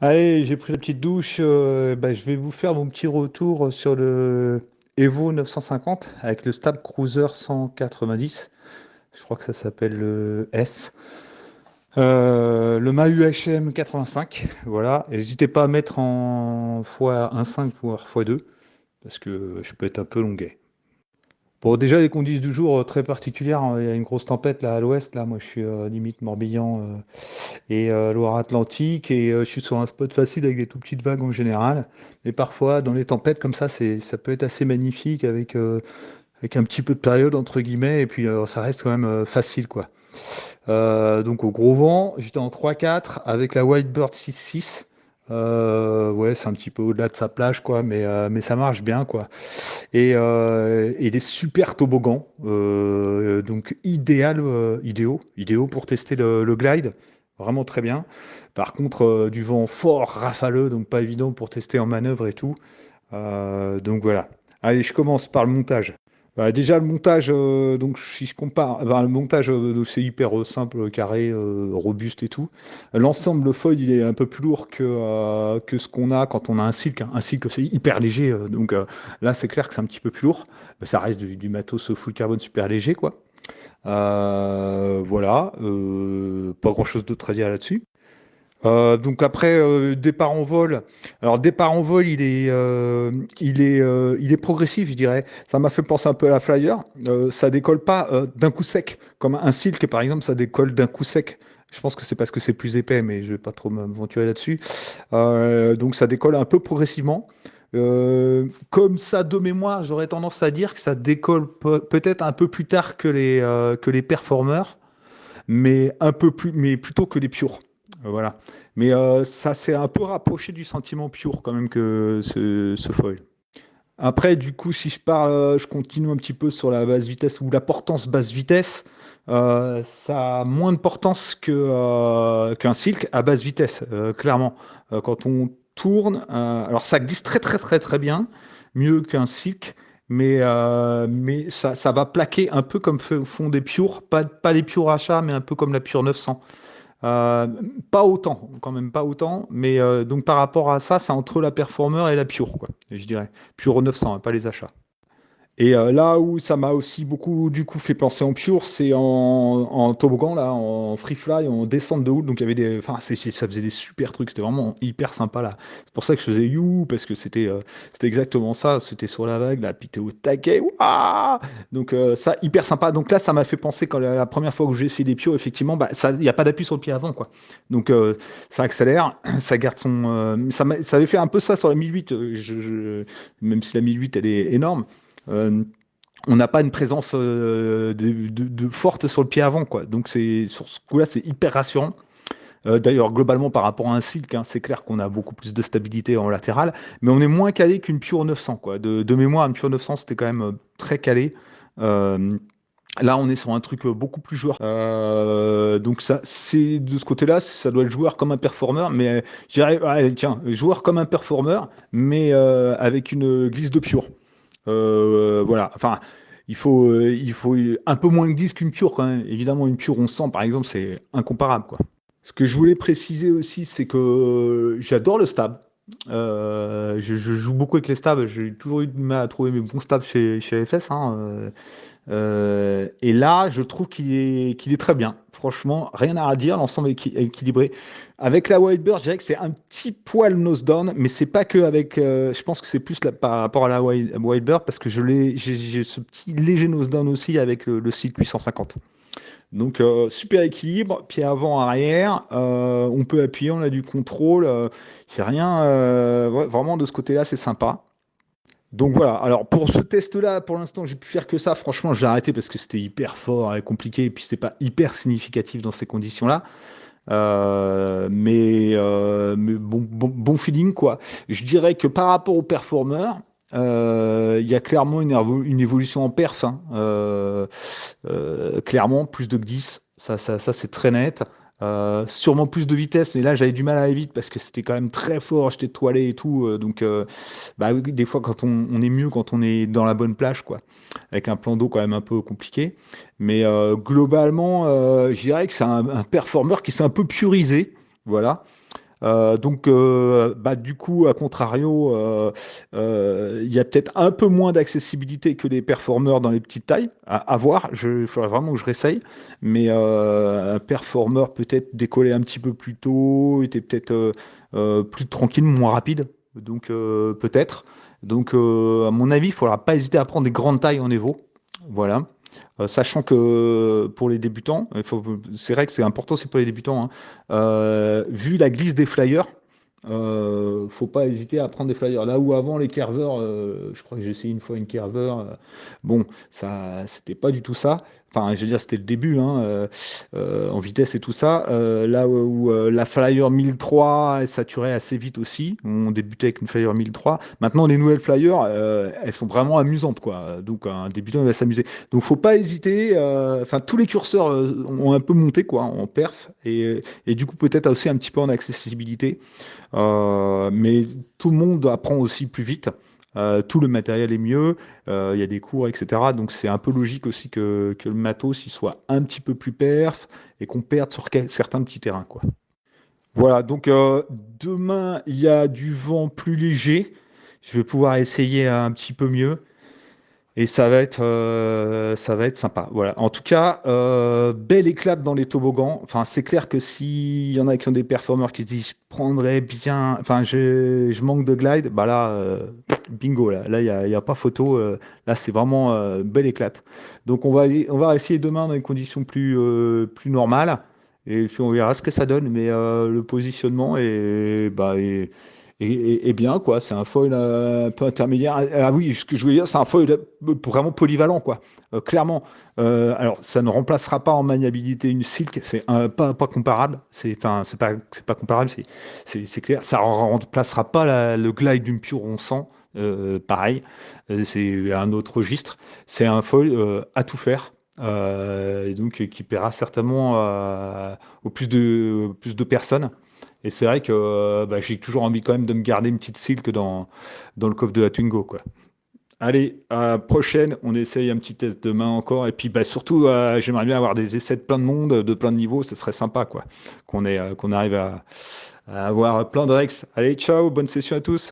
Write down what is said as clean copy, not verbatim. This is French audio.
Allez, j'ai pris la petite douche. Je vais vous faire mon petit retour sur le Evo 950 avec le Stab Cruiser 190. Je crois que ça s'appelle le S. Le Mahu HM 85. Voilà. Et n'hésitez pas à mettre en x1.5 voire x2 parce que je peux être un peu longuet. Bon, déjà, les conditions du jour très particulières, hein. Il y a une grosse tempête là à l'ouest. Là, moi, je suis limite Morbihan et Loire-Atlantique. Et je suis sur un spot facile avec des tout petites vagues en général. Mais parfois, dans les tempêtes comme ça peut être assez magnifique avec un petit peu de période entre guillemets. Et puis, ça reste quand même facile, quoi. Donc, au gros vent, j'étais en 3-4 avec la Whitebird 6-6. Ouais, c'est un petit peu au-delà de sa plage, quoi, mais ça marche bien, quoi. Et des super toboggans, donc idéaux pour tester le glide, vraiment très bien. Par contre, du vent fort, rafaleux, donc pas évident pour tester en manœuvre et tout. Donc voilà. Allez, je commence par le montage. Bah, déjà, le montage, donc si je compare, ben, le montage, donc, c'est hyper simple, carré, robuste et tout. L'ensemble, le foil, il est un peu plus lourd que ce qu'on a quand on a un silk, hein. Un silk, c'est hyper léger, donc là, c'est clair que c'est un petit peu plus lourd. Mais ça reste du matos full carbone super léger, quoi. Voilà, pas grand-chose d'autre à dire là-dessus. Donc après, départ en vol. Alors départ en vol, il est progressif, je dirais. Ça m'a fait penser un peu à la Flyer. Ça décolle pas d'un coup sec, comme un Silk par exemple, ça décolle d'un coup sec. Je pense que c'est parce que c'est plus épais, mais je vais pas trop m'aventurer là-dessus. Donc ça décolle un peu progressivement. Comme ça de mémoire, j'aurais tendance à dire que ça décolle peut-être un peu plus tard que les performeurs, mais un peu plus, mais plutôt que les pures. Voilà. Mais ça s'est un peu rapproché du sentiment pure quand même que ce foil. Après, du coup, si je parle, je continue un petit peu sur la basse vitesse ou la portance basse vitesse. Ça a moins de portance qu'un silk à basse vitesse, clairement. Quand on tourne, alors ça glisse très très très très bien, mieux qu'un silk, mais ça va plaquer un peu comme font des pures, pas les pures achats, mais un peu comme la pure 900. Euh, Pas autant, quand même pas autant, mais donc par rapport à ça, c'est entre la Performer et la Pure, quoi, je dirais. Pure 900, hein, pas les achats. Et là où ça m'a aussi beaucoup du coup fait penser en pure, c'est en toboggan, là, en free fly, en descente de houle. Donc il y avait des, enfin, ça faisait des super trucs, c'était vraiment hyper sympa là. C'est pour ça que je faisais you, parce que c'était exactement ça. C'était sur la vague, là, puis t'es au taquet, ouah. Donc ça, hyper sympa. Donc là, ça m'a fait penser quand la première fois où j'ai essayé des pures, effectivement, bah, ça, il n'y a pas d'appui sur le pied avant, quoi. Donc ça accélère, ça garde son. Ça avait fait un peu ça sur la 1008, même si la 1008 elle est énorme. Euh, on n'a pas une présence de forte sur le pied avant, quoi. Donc c'est sur ce coup-là, c'est hyper rassurant. D'ailleurs, globalement, par rapport à un silk, hein, c'est clair qu'on a beaucoup plus de stabilité en latéral, mais on est moins calé qu'une Pure 900, quoi. De mémoire, une Pure 900, c'était quand même très calé. Euh, Là, on est sur un truc beaucoup plus joueur. Donc ça, c'est de ce côté-là, ça doit être joueur comme un performeur, mais je dirais, allez, tiens, joueur comme un performeur, mais avec une glisse de pure. Voilà. Enfin, il faut un peu moins de 10 qu'une pure quand même. Évidemment, une pure, on sent, par exemple, c'est incomparable, quoi. Ce que je voulais préciser aussi, c'est que j'adore le stab. Je joue beaucoup avec les stabs. J'ai toujours eu du mal à trouver mes bons stabs chez FS, hein. Et là, je trouve qu'il est très bien. Franchement, rien à redire. L'ensemble est équilibré. Avec la Whitebird, je dirais que c'est un petit poil nose down, mais c'est pas que avec. Je pense que c'est plus par rapport à la Whitebird parce que j'ai ce petit léger nose down aussi avec le Silk 850. Donc, super équilibre, pied avant, arrière. On peut appuyer, on a du contrôle. J'ai rien. Ouais, vraiment, de ce côté-là, c'est sympa. Donc voilà, alors pour ce test-là, pour l'instant, j'ai pu faire que ça. Franchement, je l'ai arrêté parce que c'était hyper fort et compliqué, et puis c'est pas hyper significatif dans ces conditions-là. Mais bon feeling, quoi. Je dirais que par rapport au performeur, il y a clairement une évolution en perf, hein. Clairement, plus de glisse, ça c'est très net. Sûrement plus de vitesse, mais là j'avais du mal à aller vite parce que c'était quand même très fort, j'étais toilé et tout. Donc, bah, oui, des fois quand on est mieux quand on est dans la bonne plage, quoi, avec un plan d'eau quand même un peu compliqué. Mais globalement, je dirais que c'est un performeur qui s'est un peu purisé. Voilà. Donc, bah, du coup, à contrario, il y a peut-être un peu moins d'accessibilité que les performeurs dans les petites tailles. À voir, il faudrait vraiment que je réessaye. Mais un performeur peut-être décollé un petit peu plus tôt, était peut-être plus tranquille, moins rapide. Donc, peut-être. Donc, à mon avis, il ne faudra pas hésiter à prendre des grandes tailles en Evo. Voilà. Sachant que pour les débutants, c'est vrai que c'est important aussi pour les débutants, hein. Vu la glisse des flyers, faut pas hésiter à prendre des flyers. Là où avant les curveurs, je crois que j'ai essayé une fois une curveur, bon, ça, c'était pas du tout ça. Enfin, je veux dire, c'était le début, hein, en vitesse et tout ça. Là où la Flyer 1003, elle saturait assez vite aussi. On débutait avec une Flyer 1003. Maintenant, les nouvelles Flyers, elles sont vraiment amusantes, quoi. Donc, un débutant, il va s'amuser. Donc, faut pas hésiter. Enfin, tous les curseurs ont un peu monté, quoi, en perf. Et du coup, peut-être aussi un petit peu en accessibilité. Mais tout le monde apprend aussi plus vite. Tout le matériel est mieux, il y a des cours, etc. Donc c'est un peu logique aussi que le matos il soit un petit peu plus perf et qu'on perde sur certains petits terrains, quoi. Voilà, donc demain il y a du vent plus léger. Je vais pouvoir essayer un petit peu mieux. Et ça va être sympa. Voilà. En tout cas, belle éclate dans les toboggans. Enfin, c'est clair que s'il y en a qui ont des performeurs qui se disent, je prendrais bien, enfin, je manque de glide, bah là, bingo, là, il y a pas photo. Là, c'est vraiment belle éclate. Donc, on va essayer demain dans des conditions plus normales. Et puis, on verra ce que ça donne. Mais le positionnement est bien, quoi. C'est un foil un peu intermédiaire. Ah oui, ce que je voulais dire, c'est un foil vraiment polyvalent, quoi. Clairement. Alors, ça ne remplacera pas en maniabilité une Silk, c'est pas comparable. Enfin, c'est pas comparable, c'est clair. Ça remplacera pas le glide d'une Pure on sent. Pareil, c'est un autre registre. C'est un foil à tout faire. Et donc qui plaira certainement au plus de personnes. Et c'est vrai que bah, j'ai toujours envie quand même de me garder une petite silk dans le coffre de la Twingo, quoi. Allez, à la prochaine, on essaye un petit test demain encore. Et puis bah, surtout, j'aimerais bien avoir des essais de plein de monde, de plein de niveaux, ce serait sympa, quoi. Qu'on arrive à avoir plein de Rex. Allez, ciao, bonne session à tous.